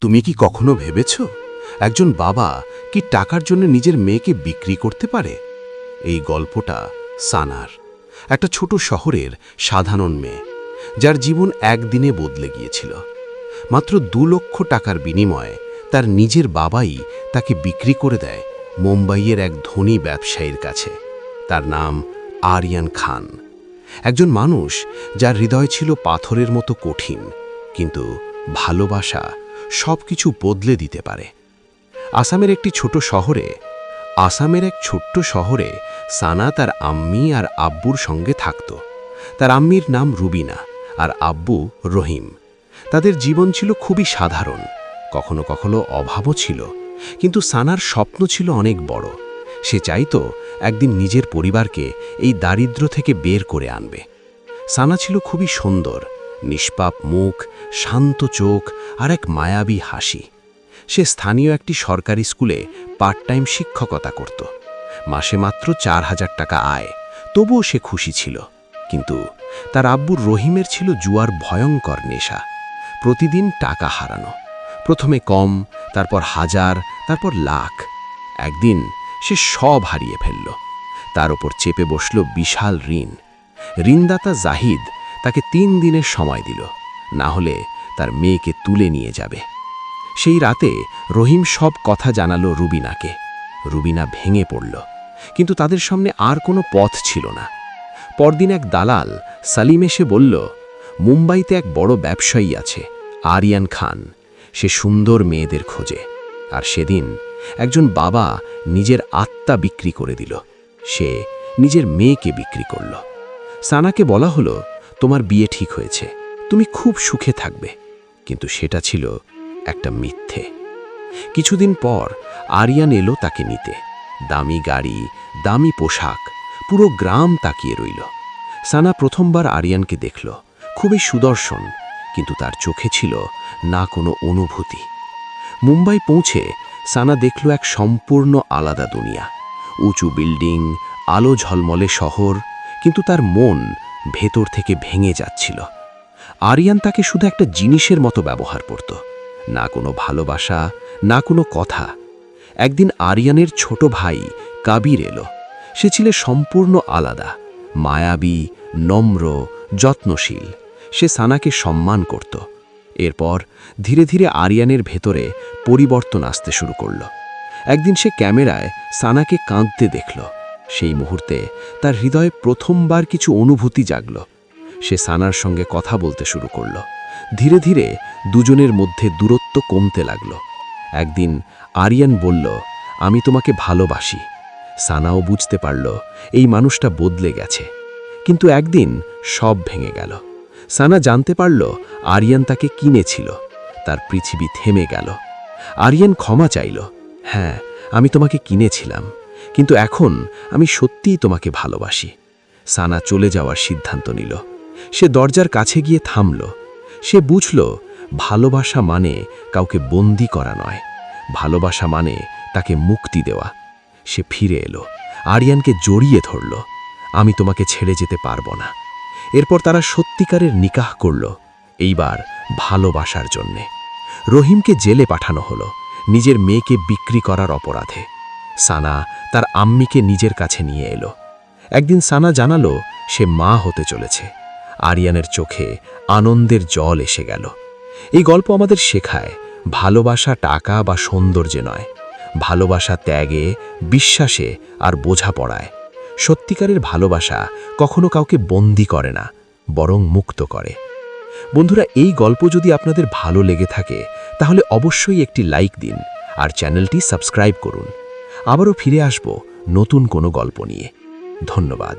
তুমি কি কখনো ভেবেছ একজন বাবা কি টাকার জন্য নিজের মেয়েকে বিক্রি করতে পারে? এই গল্পটা সানার, একটা ছোট শহরের সাধারণ মেয়ে, যার জীবন একদিনে বদলে গিয়েছিল। মাত্র 2 লক্ষ টাকার বিনিময়ে তার নিজের বাবাই তাকে বিক্রি করে দেয় মুম্বাইয়ের এক ধনী ব্যবসায়ীর কাছে। তার নাম আরিয়ান খান, একজন মানুষ যার হৃদয় ছিল পাথরের মতো কঠিন, কিন্তু ভালোবাসা সবকিছু বদলে দিতে পারে। আসামের এক ছোট্ট শহরে সানা তার আম্মি আর আব্বুর সঙ্গে থাকত। তার আম্মির নাম রুবিনা আর আব্বু রহিম। তাদের জীবন ছিল খুবই সাধারণ, কখনো কখনো অভাবও ছিল, কিন্তু সানার স্বপ্ন ছিল অনেক বড়। সে চাইতো একদিন নিজের পরিবারকে এই দারিদ্র থেকে বের করে আনবে। সানা ছিল খুবই সুন্দর, নিষ্পাপ মুখ, শান্ত চোখ আর এক মায়াবী হাসি। সে স্থানীয় একটি সরকারি স্কুলে পার্ট টাইম শিক্ষকতা করত। মাসে মাত্র 4000 টাকা আয়, তবুও সে খুশি ছিল। কিন্তু তার আব্বুর রহিমের ছিল জুয়ার ভয়ঙ্কর নেশা। প্রতিদিন টাকা হারানো, প্রথমে কম, তারপর 1000, তারপর লাখ। একদিন সে সব হারিয়ে ফেলল। তার ওপর চেপে বসল বিশাল ঋণ। ঋণদাতা জাহিদ তাকে 3 দিনের সময় দিল, না হলে তার মেয়েকে তুলে নিয়ে যাবে। সেই রাতে রহিম সব কথা জানালো রুবিনাকে। রুবিনা ভেঙে পড়ল, কিন্তু তাদের সামনে আর কোনো পথ ছিল না। পরদিন এক দালাল সালিম এসে বলল, মুম্বাইতে এক বড় ব্যবসায়ী আছে, আরিয়ান খান। সে সুন্দর মেয়েদের খোঁজে। আর সেদিন একজন বাবা নিজের আত্মা বিক্রি করে দিল। সে নিজের মেয়েকে বিক্রি করল। সানাকে বলা হলো, তোমার বিয়ে ঠিক হয়েছে, তুমি খুব সুখে থাকবে। কিন্তু সেটা ছিল একটা মিথ্যে। কিছুদিন পর আরিয়ান এলো তাকে নিতে। দামি গাড়ি, দামি পোশাক, পুরো গ্রাম তাকিয়ে রইল। সানা প্রথমবার আরিয়ানকে দেখল। খুবই সুদর্শন, কিন্তু তার চোখে ছিল না কোনো অনুভূতি। মুম্বাই পৌঁছে সানা দেখল এক সম্পূর্ণ আলাদা দুনিয়া। উঁচু বিল্ডিং, আলো ঝলমলে শহর, কিন্তু তার মন ভেতর থেকে ভেঙে যাচ্ছিল। আরিয়ান তাকে শুধু একটা জিনিসের মতো ব্যবহার করত, না কোনো ভালোবাসা, না কোনো কথা। একদিন আরিয়ানের ছোট ভাই কাবির এলো। সে ছিল সম্পূর্ণ আলাদা, মায়াবী, নম্র, যত্নশীল। সে সানাকে সম্মান করত। এরপর ধীরে ধীরে আরিয়ানের ভেতরে পরিবর্তন আসতে শুরু করল। একদিন সে ক্যামেরায় সানাকে কাঁদতে দেখল। সেই মুহূর্তে তার হৃদয়ে প্রথমবার কিছু অনুভূতি জাগল। সে সানার সঙ্গে কথা বলতে শুরু করল। ধীরে ধীরে দুজনের মধ্যে দূরত্ব কমতে লাগল। একদিন আরিয়ান বলল, আমি তোমাকে ভালোবাসি। সানাও বুঝতে পারল এই মানুষটা বদলে গেছে। কিন্তু একদিন সব ভেঙে গেল। সানা জানতে পারল আরিয়ান তাকে কিনেছিল। তার পৃথিবী থেমে গেল। আরিয়ান ক্ষমা চাইল, হ্যাঁ, আমি তোমাকে কিনেছিলাম, কিন্তু এখন আমি সত্যিই তোমাকে ভালোবাসি। সানা চলে যাওয়ার সিদ্ধান্ত নিল। সে দরজার কাছে গিয়ে থামল। সে বুঝল ভালোবাসা মানে কাউকে বন্দি করা নয়, ভালোবাসা মানে তাকে মুক্তি দেওয়া। সে ফিরে এলো, আরিয়ানকে জড়িয়ে ধরল। আমি তোমাকে ছেড়ে যেতে পারবো না। এরপর তারা সত্যিকারের নিকাহ করল, এইবার ভালোবাসার জন্যে। রহিমকে জেলে পাঠানো হলো নিজের মেয়েকে বিক্রি করার অপরাধে। সানা তার আম্মিকে নিজের কাছে নিয়ে এলো। একদিন সানা জানালো সে মা হতে চলেছে। আরিয়ানের চোখে আনন্দের জল এসে গেল। এই গল্প আমাদের শেখায়, ভালোবাসা টাকা বা সৌন্দর্যে নয়, ভালোবাসা ত্যাগে, বিশ্বাসে আর বোঝাপড়ায়। সত্যিকারের ভালোবাসা কখনো কাউকে বন্দি করে না, বরং মুক্ত করে। বন্ধুরা, এই গল্প যদি আপনাদের ভালো লেগে থাকে তাহলে অবশ্যই একটি লাইক দিন আর চ্যানেলটি সাবস্ক্রাইব করুন। আবারও ফিরে আসব নতুন কোনো গল্প নিয়ে। ধন্যবাদ।